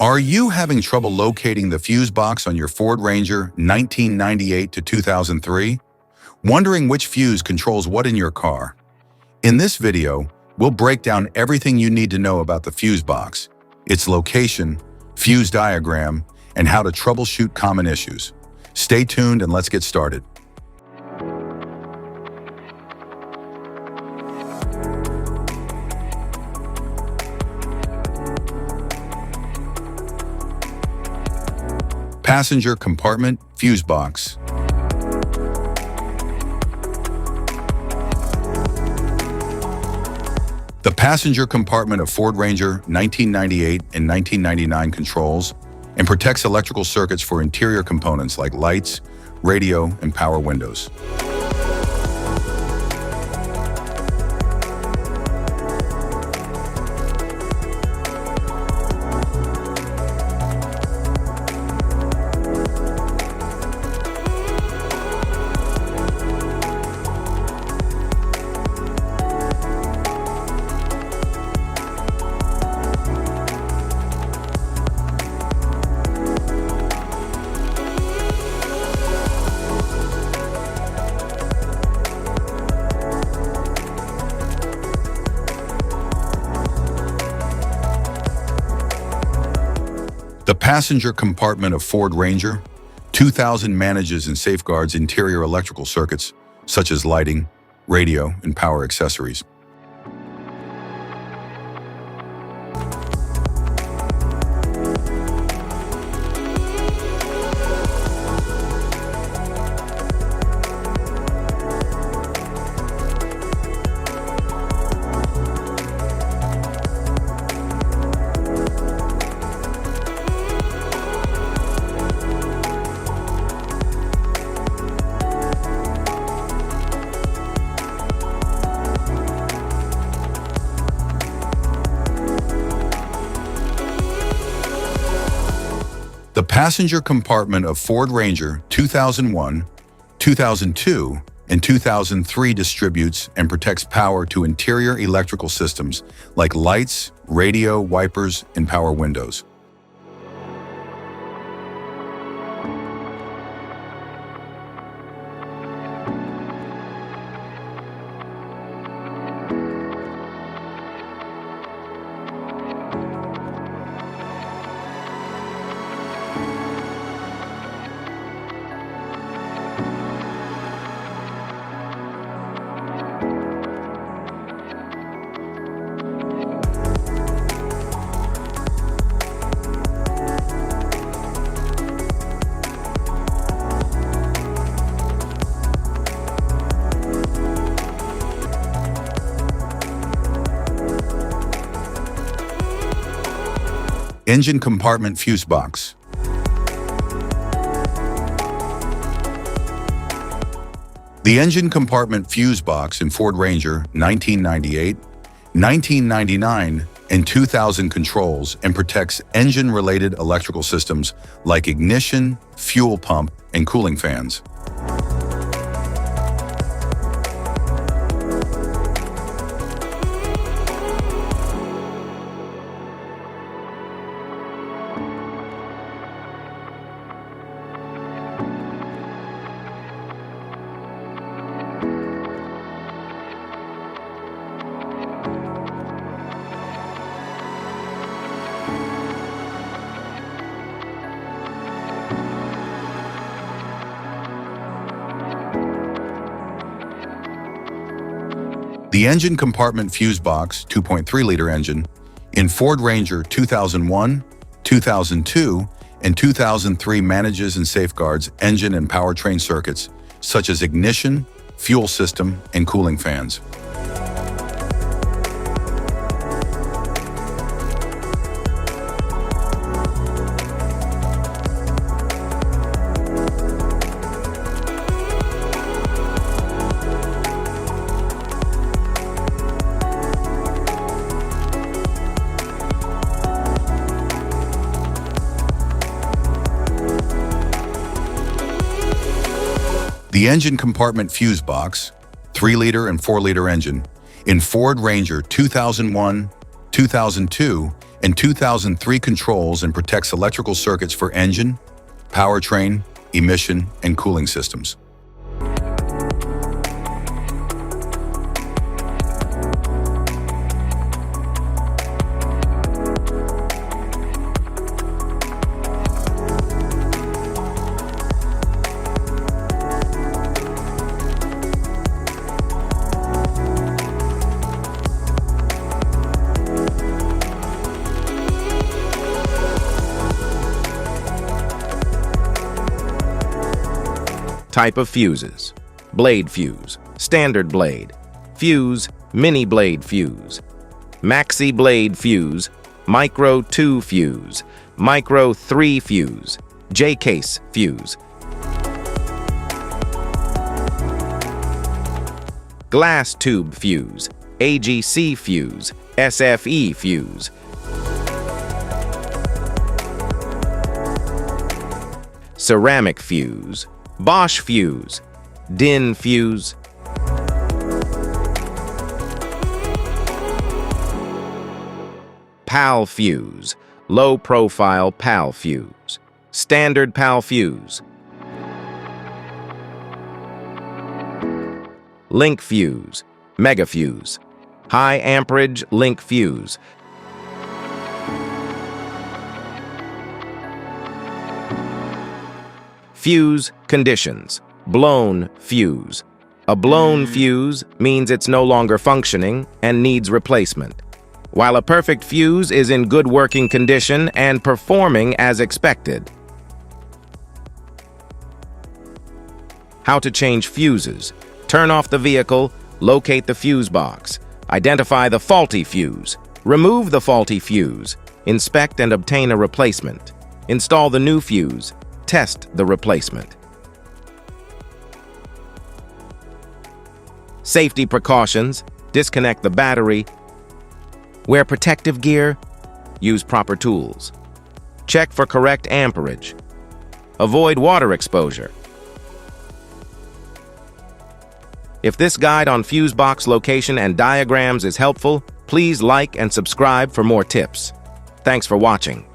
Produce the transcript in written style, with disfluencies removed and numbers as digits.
Are you having trouble locating the fuse box on your Ford Ranger 1998 to 2003? Wondering which fuse controls what in your car? In this video, we'll break down everything you need to know about the fuse box, its location, fuse diagram, and how to troubleshoot common issues. Stay tuned and let's get started. Passenger compartment fuse box. The passenger compartment of Ford Ranger 1998 and 1999 controls and protects electrical circuits for interior components like lights, radio, and power windows. The passenger compartment of Ford Ranger 2000 manages and safeguards interior electrical circuits such as lighting, radio, and power accessories. The passenger compartment of Ford Ranger 2001, 2002, and 2003 distributes and protects power to interior electrical systems like lights, radio, wipers, and power windows. Engine compartment fuse box. The engine compartment fuse box in Ford Ranger 1998, 1999, and 2000 controls and protects engine-related electrical systems like ignition, fuel pump, and cooling fans. The engine compartment fuse box 2.3-liter engine in Ford Ranger 2001, 2002, and 2003 manages and safeguards engine and powertrain circuits such as ignition, fuel system, and cooling fans. The engine compartment fuse box, 3-liter and 4-liter engine, in Ford Ranger 2001, 2002, and 2003 controls and protects electrical circuits for engine, powertrain, emission, and cooling systems. Type of fuses: blade fuse, standard blade, fuse, mini blade fuse, maxi blade fuse, micro 2 fuse, micro 3 fuse, J-case fuse, glass tube fuse, AGC fuse, SFE fuse, ceramic fuse, Bosch fuse, DIN fuse, PAL fuse, low-profile PAL fuse, standard PAL fuse, link fuse, mega fuse, high amperage link fuse, fuse conditions: blown fuse. A blown fuse means it's no longer functioning and needs replacement, while a perfect fuse is in good working condition and performing as expected. How to change fuses: turn off the vehicle, locate the fuse box, identify the faulty fuse, remove the faulty fuse, inspect and obtain a replacement, install the new fuse, test the replacement. Safety precautions: disconnect the battery, wear protective gear, use proper tools, check for correct amperage, avoid water exposure. If this guide on fuse box location and diagrams is helpful, please like and subscribe for more tips. Thanks for watching.